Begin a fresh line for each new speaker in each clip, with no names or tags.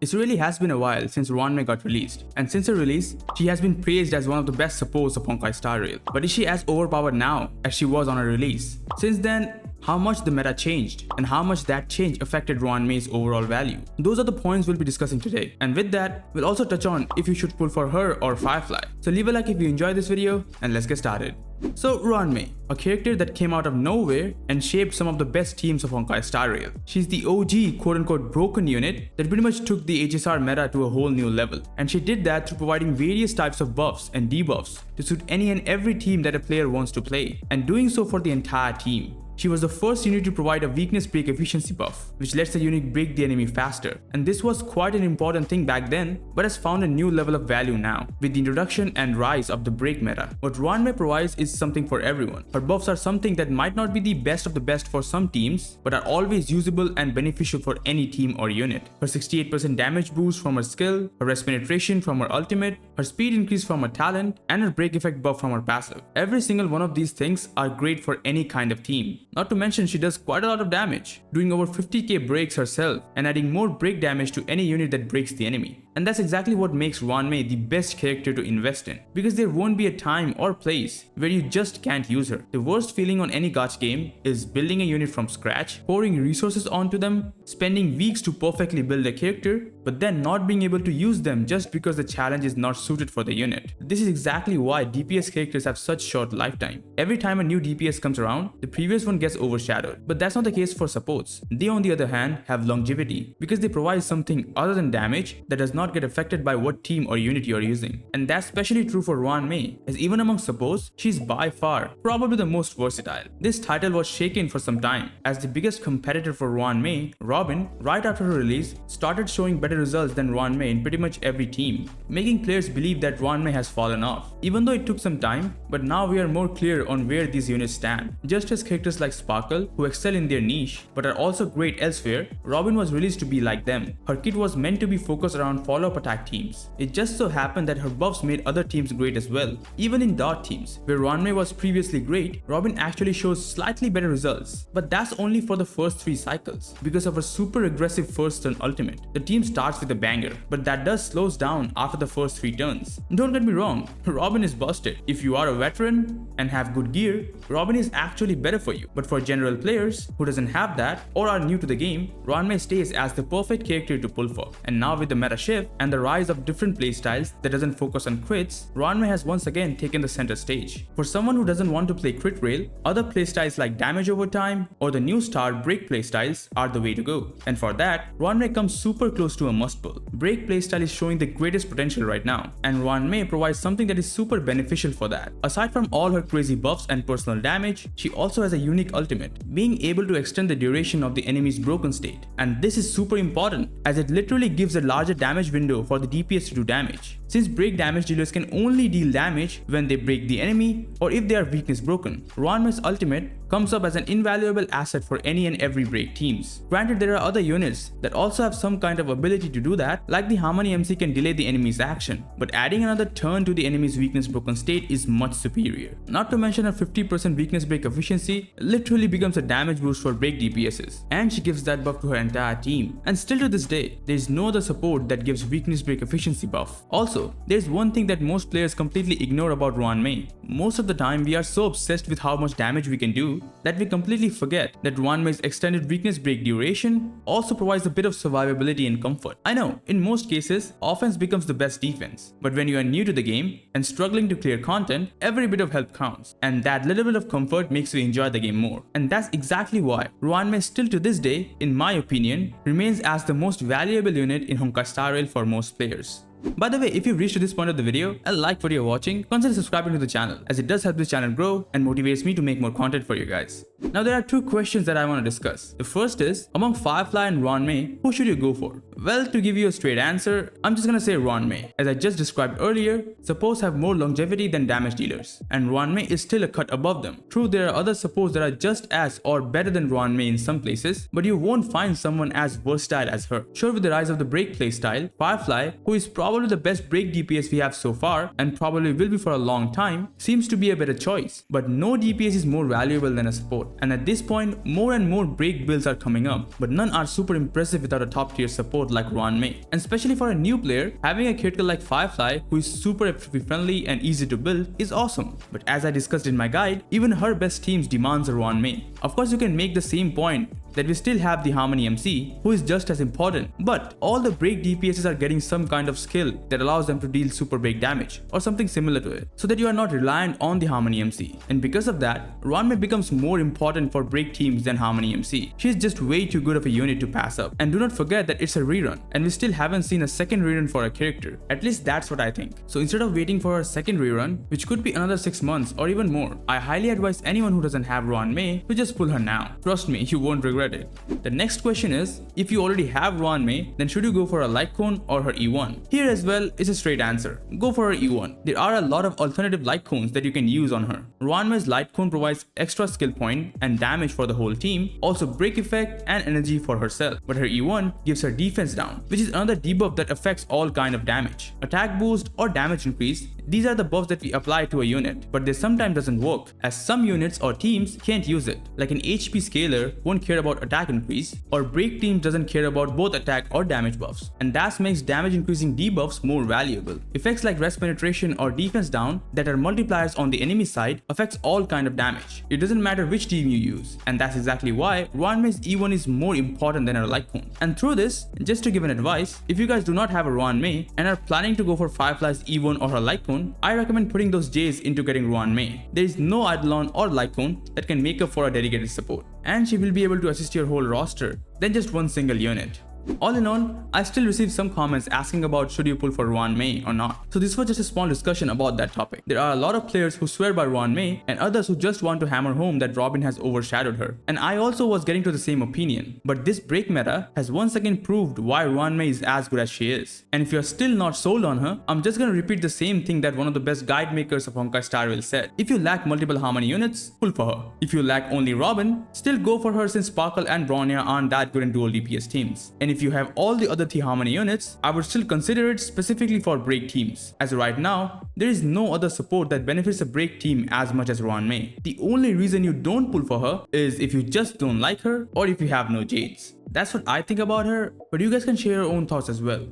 It really has been a while since Ruan Mei got released, and since her release, she has been praised as one of the best supports of Honkai Star Rail. But is she as overpowered now as she was on her release? Since then, how much the meta changed and how much that change affected Ruan Mei's overall value. Those are the points we'll be discussing today. And with that, we'll also touch on if you should pull for her or Firefly. So leave a like if you enjoyed this video and let's get started. So Ruan Mei, a character that came out of nowhere and shaped some of the best teams of Honkai Star Rail. She's the OG quote-unquote broken unit that pretty much took the HSR meta to a whole new level. And she did that through providing various types of buffs and debuffs to suit any and every team that a player wants to play, and doing so for the entire team. She was the first unit to provide a weakness break efficiency buff, which lets the unit break the enemy faster. And this was quite an important thing back then, but has found a new level of value now, with the introduction and rise of the break meta. What Ruan Mei provides is something for everyone. Her buffs are something that might not be the best of the best for some teams, but are always usable and beneficial for any team or unit. Her 68% damage boost from her skill, her rest penetration from her ultimate, her speed increase from her talent, and her break effect buff from her passive. Every single one of these things are great for any kind of team. Not to mention she does quite a lot of damage, doing over 50k breaks herself and adding more break damage to any unit that breaks the enemy. And that's exactly what makes Ruan Mei the best character to invest in, because there won't be a time or place where you just can't use her. The worst feeling on any gacha game is building a unit from scratch, pouring resources onto them, spending weeks to perfectly build a character, but then not being able to use them just because the challenge is not suited for the unit. This is exactly why DPS characters have such short lifetime. Every time a new DPS comes around, the previous one gets overshadowed. But that's not the case for supports. They on the other hand have longevity, because they provide something other than damage that does not get affected by what team or unit you are using. And that's especially true for Ruan Mei, as even among supports, she's by far probably the most versatile. This title was shaken for some time, as the biggest competitor for Ruan Mei, Robin, right after her release, started showing better results than Ruan Mei in pretty much every team, making players believe that Ruan Mei has fallen off. Even though it took some time, but now we are more clear on where these units stand. Just as characters like Sparkle, who excel in their niche but are also great elsewhere, Robin was released to be like them. Her kit was meant to be focused around follow-up attack teams. It just so happened that her buffs made other teams great as well. Even in dot teams, where Ruan Mei was previously great, Robin actually shows slightly better results. But that's only for the first 3 cycles, because of her super aggressive first turn ultimate. The team starts with a banger, but that does slows down after the first 3 turns. Don't get me wrong, Robin is busted. If you are a veteran and have good gear, Robin is actually better for you. But for general players who doesn't have that or are new to the game, Ruan Mei stays as the perfect character to pull for. And now with the meta shift and the rise of different playstyles that doesn't focus on crits, Ruan Mei has once again taken the center stage. For someone who doesn't want to play crit rail, other playstyles like damage over time or the new star break playstyles are the way to go. And for that, Ruan Mei comes super close to a must pull. Break playstyle is showing the greatest potential right now, and Ruan Mei provides something that is super beneficial for that. Aside from all her crazy buffs and personal damage, she also has a unique ultimate, being able to extend the duration of the enemy's broken state. And this is super important, as it literally gives a larger damage window for the DPS to do damage, since break damage dealers can only deal damage when they break the enemy or if they are weakness broken. Ruan Mei's ultimate comes up as an invaluable asset for any and every break teams. Granted, there are other units that also have some kind of ability to do that, like the Harmony MC can delay the enemy's action, but adding another turn to the enemy's weakness broken state is much superior. Not to mention her 50% weakness break efficiency literally becomes a damage boost for break DPSs, and she gives that buff to her entire team. And still to this day, there is no other support that gives weakness break efficiency buff. Also, there's one thing that most players completely ignore about Ruan Mei. Most of the time, we are so obsessed with how much damage we can do that we completely forget that Ruan Mei's extended weakness break duration also provides a bit of survivability and comfort. I know, in most cases, offense becomes the best defense, but when you are new to the game and struggling to clear content, every bit of help counts, and that little bit of comfort makes you enjoy the game more. And that's exactly why Ruan Mei still to this day, in my opinion, remains as the most valuable unit in Honkai Star Rail for most players. By the way, if you've reached to this point of the video and like what you're watching, consider subscribing to the channel, as it does help this channel grow and motivates me to make more content for you guys. Now there are 2 questions that I want to discuss. The first is, among Firefly and Ruan Mei, who should you go for? Well, to give you a straight answer, I'm just gonna say Ruan Mei. As I just described earlier, supports have more longevity than damage dealers, and Ruan Mei is still a cut above them. True, there are other supports that are just as or better than Ruan Mei in some places, but you won't find someone as versatile as her. Sure, with the rise of the break playstyle, Firefly, who is probably the best break DPS we have so far, and probably will be for a long time, seems to be a better choice. But no DPS is more valuable than a support, and at this point, more and more break builds are coming up, but none are super impressive without a top tier support support like Ruan Mei. And especially for a new player, having a character like Firefly who is super FTP friendly and easy to build is awesome. But as I discussed in my guide, even her best teams demands a Ruan Mei. Of course, you can make the same point that we still have the Harmony MC, who is just as important, but all the break DPSs are getting some kind of skill that allows them to deal super break damage or something similar to it, so that you are not reliant on the Harmony MC. And because of that, Ruan Mei becomes more important for break teams than Harmony MC. She is just way too good of a unit to pass up. And do not forget that it's a rerun, and we still haven't seen a second rerun for a character. At least that's what I think. So instead of waiting for a second rerun, which could be another 6 months or even more, I highly advise anyone who doesn't have Ruan Mei to just pull her now. Trust me, you won't regret it. The next question is, if you already have Ruan Mei, then should you go for a Lightcone or her E1? Here as well is a straight answer. Go for her E1. There are a lot of alternative Lightcones that you can use on her. Ruan Mei's Lightcone provides extra skill point and damage for the whole team, also break effect and energy for herself. But her E1 gives her defense down, which is another debuff that affects all kind of damage. Attack boost or damage increase, these are the buffs that we apply to a unit, but this sometimes doesn't work, as some units or teams can't use it. Like an HP scaler won't care about attack increase, or break team doesn't care about both attack or damage buffs, and that makes damage increasing debuffs more valuable. Effects like rest penetration or defense down that are multipliers on the enemy side affects all kind of damage. It doesn't matter which team you use, and that's exactly why Ruan Mei's E1 is more important than her Lightcone. And through this, just to give an advice, if you guys do not have a Ruan Mei and are planning to go for Firefly's E1 or her Lightcone, I recommend putting those jades into getting Ruan Mei. There is no Eidolon or Lightcone that can make up for a dedicated support, and she will be able to assist your whole roster than just one single unit. All in all, I still received some comments asking about should you pull for Ruan Mei or not. So this was just a small discussion about that topic. There are a lot of players who swear by Ruan Mei and others who just want to hammer home that Robin has overshadowed her. And I also was getting to the same opinion. But this break meta has once again proved why Ruan Mei is as good as she is. And if you're still not sold on her, I'm just gonna repeat the same thing that one of the best guide makers of Honkai Star Rail said. If you lack multiple Harmony units, pull for her. If you lack only Robin, still go for her since Sparkle and Bronya aren't that good in dual DPS teams. And if you have all the other 3 Harmony units, I would still consider it specifically for break teams, as right now, there is no other support that benefits a break team as much as Ruan Mei. The only reason you don't pull for her is if you just don't like her or if you have no jades. That's what I think about her, but you guys can share your own thoughts as well.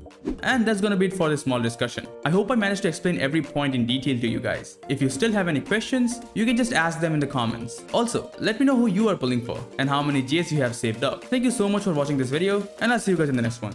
And that's gonna be it for this small discussion. I hope I managed to explain every point in detail to you guys. If you still have any questions, you can just ask them in the comments. Also, let me know who you are pulling for and how many jades you have saved up. Thank you so much for watching this video, and I'll see you guys in the next one.